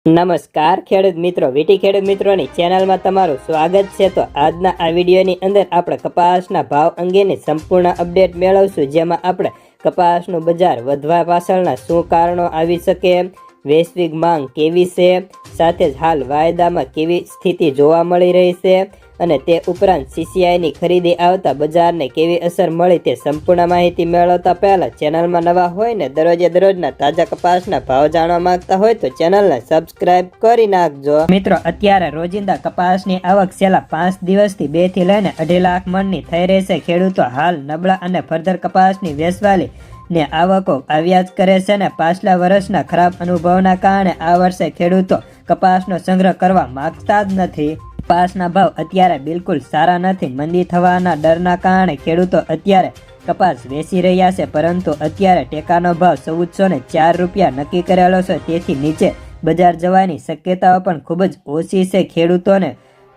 નમસ્કાર ખેડૂત મિત્રો, વીટી ખેડૂત મિત્રોની ચેનલમાં તમારું સ્વાગત છે। તો આજના આ વિડીયોની અંદર આપણે કપાસના ભાવ અંગેની સંપૂર્ણ અપડેટ મેળવશું, જેમાં આપણે કપાસનું બજાર વધવા પાછળના શું કારણો આવી શકે, વૈશ્વિક માંગ કેવી છે, સાથે જ હાલ વાયદામાં કેવી સ્થિતિ જોવા મળી રહી છે અને તે ઉપરાંત સીસીઆઈની ખરીદી આવતા બજારને કેવી અસર મળી તે સંપૂર્ણ માહિતી મેળવતા પહેલા ચેનલમાં નવા હોય ને દરરોજે દરરોજના તાજા કપાસના ભાવ જાણવા માંગતા હોય તો ચેનલને સબસ્ક્રાઇબ કરી નાખજો। મિત્રો, અત્યારે રોજિંદા કપાસની આવક છેલ્લા 5 દિવસથી 2 થી લઈને 2.5 લાખ મણની થઈ રહી છે। ખેડૂતો હાલ નબળા અને ફળદ્રુપ કપાસની વેચવાલી ને આવકો આવ્યા જ કરે છે ને પાછલા વર્ષના ખરાબ અનુભવના કારણે આ વર્ષે ખેડૂતો કપાસનો સંગ્રહ કરવા માંગતા જ નથી। કપાસના ભાવ અત્યારે બિલકુલ સારા નથી। મંદી થવાના ડરના કારણે ખેડૂતો અત્યારે કપાસ વેચી રહ્યા છે, પરંતુ અત્યારે ટેકાનો ભાવ 1404 રૂપિયા નક્કી કરેલો છે, તેથી નીચે બજાર જવાની શક્યતાઓ પણ ખૂબ જ ઓછી છે। ખેડૂતોને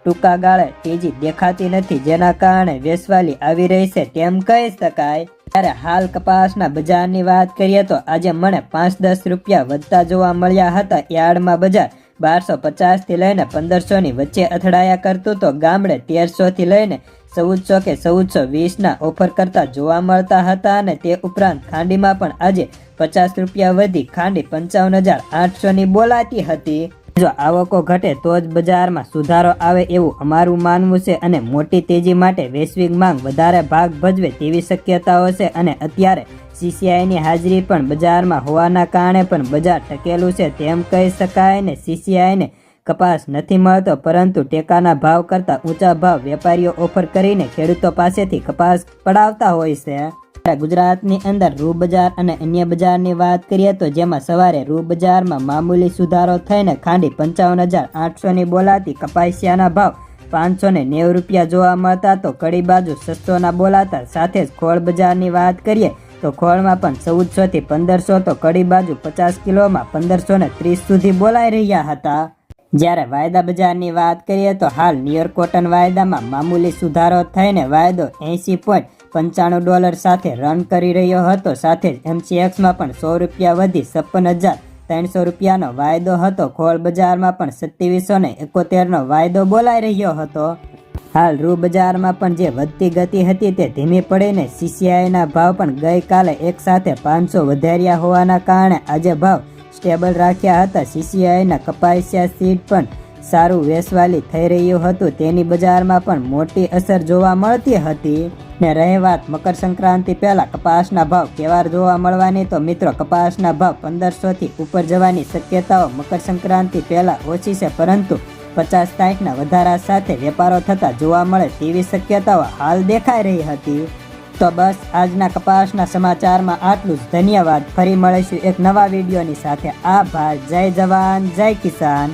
ટૂંકા ગાળે તેજી દેખાતી નથી, જેના કારણે વેચવાલી આવી રહી છે તેમ કહી શકાય। ત્યારે હાલ કપાસના બજારની વાત કરીએ તો આજે મને 5-10 રૂપિયા વધતા જોવા મળ્યા હતા। યાર્ડમાં બજાર 1250 થી લઈને 1500 ની વચ્ચે અથડાયા કરતું તો ગામડે 1300 થી લઈને 1400 કે 1420 ના ઓફર કરતા જોવા મળતા હતા અને તે ઉપરાંત ખાંડીમાં પણ આજે 50 રૂપિયા વધી ખાંડી 55800 ની બોલાતી હતી। જો આવકો ઘટે તો જ બજારમાં સુધારો આવે એવું અમારું માનવું છે અને મોટી તેજી માટે વૈશ્વિક માંગ વધારે ભાગ ભજવે તેવી શક્યતાઓ છે અને અત્યારે સીસીઆઈની હાજરી પણ બજારમાં હોવાના કારણે પણ બજાર ટકેલું છે તેમ કહી શકાય ને સીસીઆઈને કપાસ નથી મળતો, પરંતુ ટેકાના ભાવ કરતાં ઊંચા ભાવ વેપારીઓ ઓફર કરીને ખેડૂતો પાસેથી કપાસ પડાવતા હોય છે। ગુજરાતની અંદર રૂ બજાર અને અન્ય બજારની વાત કરીએ તો જેમાં સવારે રૂ બજારમાં મામૂલી સુધારો થઈને ખાંડી 55800 ની બોલાતી કપાસિયાના ભાવ 590 રૂપિયા જોવા મળતા તો કડી બાજુ 600 ના બોલાતા। સાથે જ ખોળ બજારની વાત કરીએ તો ખોળમાં પણ 1400 થી 1500 તો કડી બાજુ 50 કિલોમાં 1530 સુધી બોલાઈ રહ્યા હતા। જ્યારે વાયદા બજારની વાત કરીએ તો હાલ ન્યુયોર્ક કોટન વાયદામાં મામૂલી સુધારો થઈને વાયદો $80.95 સાથે રન કરી રહ્યો હતો। સાથે જ MCXમાં પણ 100 રૂપિયા વધી 56,300 રૂપિયાનો વાયદો હતો। ખોળ બજારમાં પણ 2771 નો વાયદો બોલાઈ રહ્યો હતો। હાલ રૂ બજારમાં પણ જે વધતી ગતિ હતી તે ધીમી પડીને સીસીઆઈના ભાવ પણ ગઈકાલે એક સાથે 500 વધાર્યા હોવાના કારણે આજે ભાવ સ્ટેબલ રાખ્યા હતા। સીસીઆઈના કપાસિયા સીડ પણ સારું વેચવાલી થઈ રહ્યું હતું, તેની બજારમાં પણ મોટી અસર જોવા મળતી હતી। ને રહી વાત મકર સંક્રાંતિ પહેલા કપાસના ભાવ કેવા જોવા મળવાની તો મિત્રો, કપાસના ભાવ 1500 થી ઉપર જવાની શક્યતાઓ મકર સંક્રાંતિ પહેલા ઓછી છે, પરંતુ 50-60 વધારા સાથે વેપારો થતા જોવા મળે તેવી શક્યતાઓ હાલ દેખાઈ રહી હતી। તો બસ આજના કપાસના સમાચારમાં આટલું જ। ધન્યવાદ। ફરી મળીશું એક નવા વિડીયોની સાથે। આભાર। જય જવાન જય કિસાન।